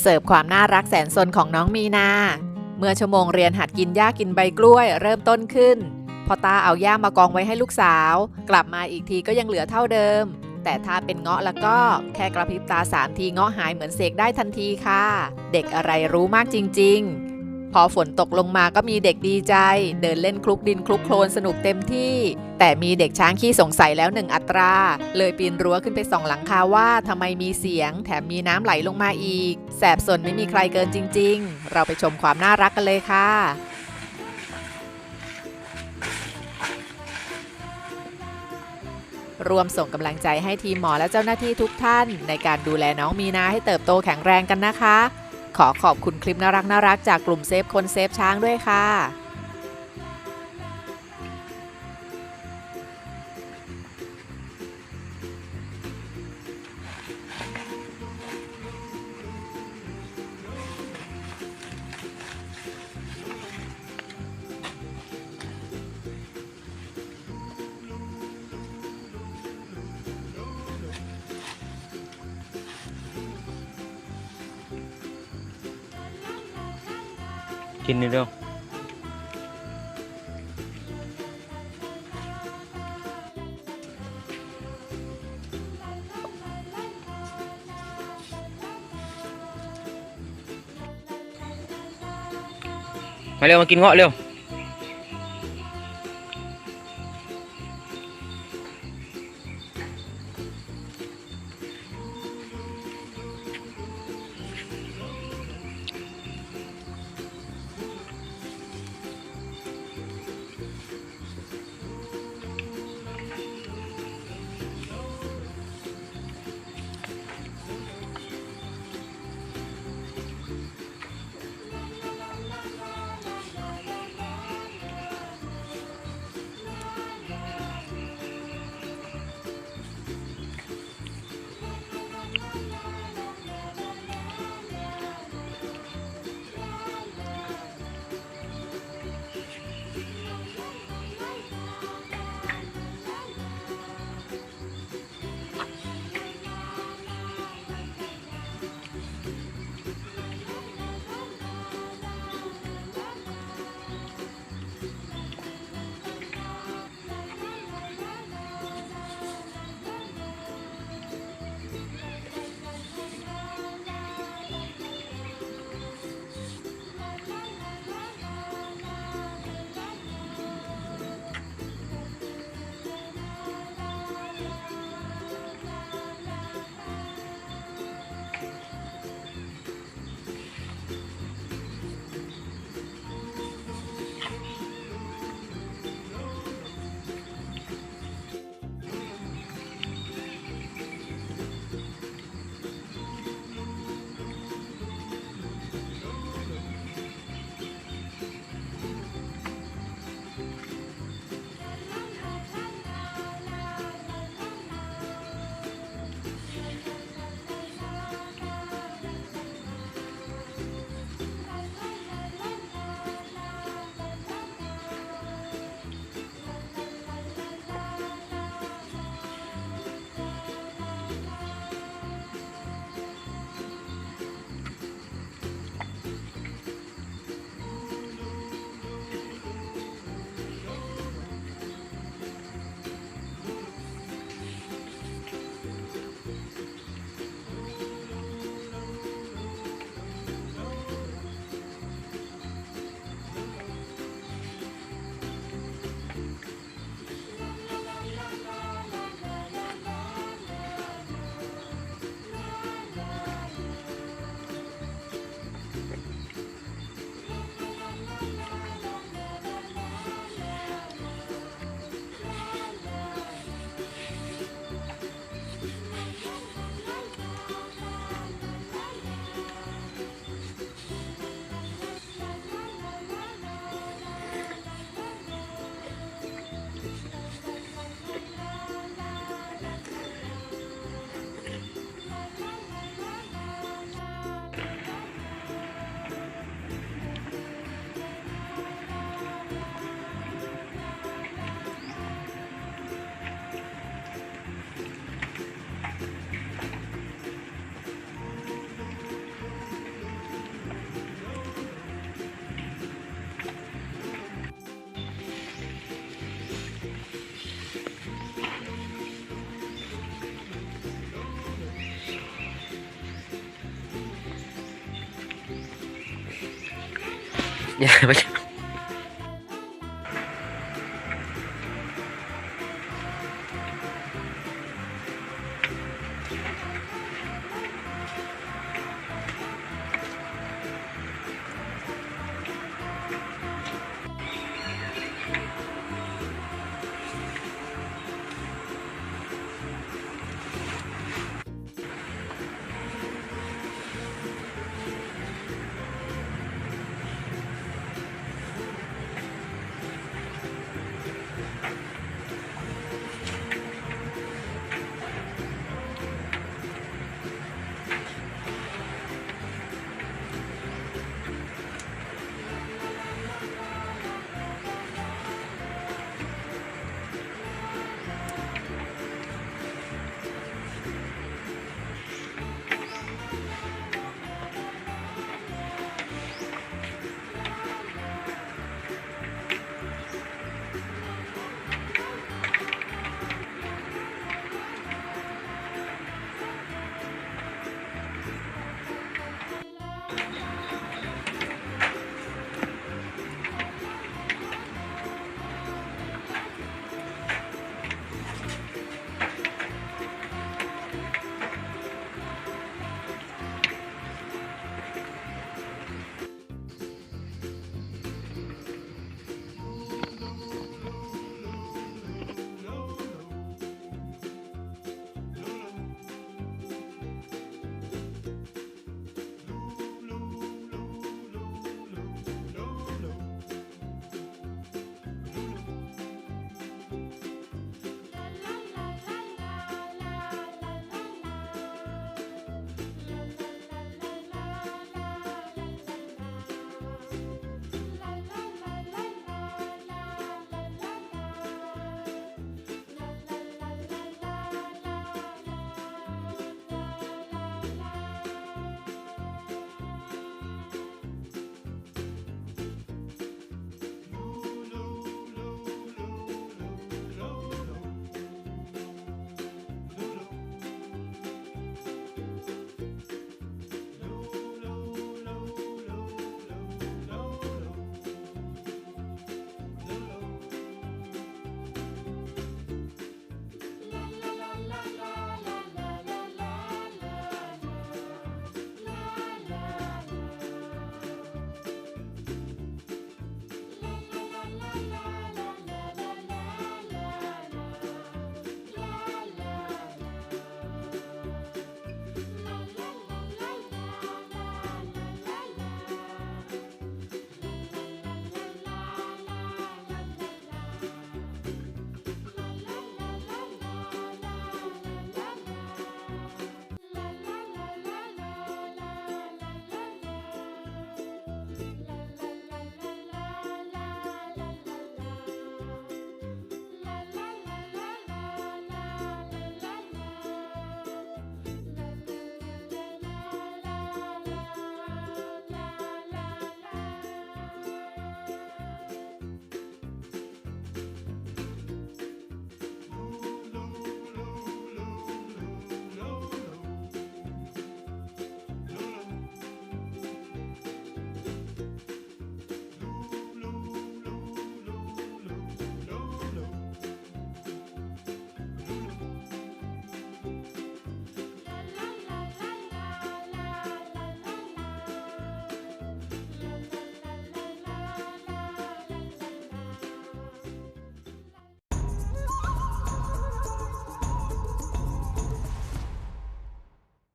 เสิร์ฟความน่ารักแสนสนของน้องมีนาเมื่อชั่วโมงเรียนหัดกินหญ้ากินใบกล้วยเริ่มต้นขึ้นพ่อตาเอาหญ้ามากองไว้ให้ลูกสาวกลับมาอีกทีก็ยังเหลือเท่าเดิมแต่ถ้าเป็นเงาะแล้วก็แค่กระพริบตา3 ทีเงาะหายเหมือนเสกได้ทันทีค่ะเด็กอะไรรู้มากจริงๆพอฝนตกลงมาก็มีเด็กดีใจเดินเล่นคลุกดินคลุกโคลนสนุกเต็มที่แต่มีเด็กช้างขี้สงสัยแล้ว1 อัตราเลยปีนรั้วขึ้นไปส่องหลังคาว่าทำไมมีเสียงแถมมีน้ำไหลลงมาอีกแสบสนไม่มีใครเกินจริงๆเราไปชมความน่ารักกันเลยค่ะรวมส่งกำลังใจให้ทีมหมอและเจ้าหน้าที่ทุกท่านในการดูแลน้องมีนาให้เติบโตแข็งแรงกันนะคะขอขอบคุณคลิปน่ารักจากกลุ่มเซฟคนเซฟช้างด้วยค่ะกินเร็วมาเร็วมากินเงาะเร็ว อย่าไป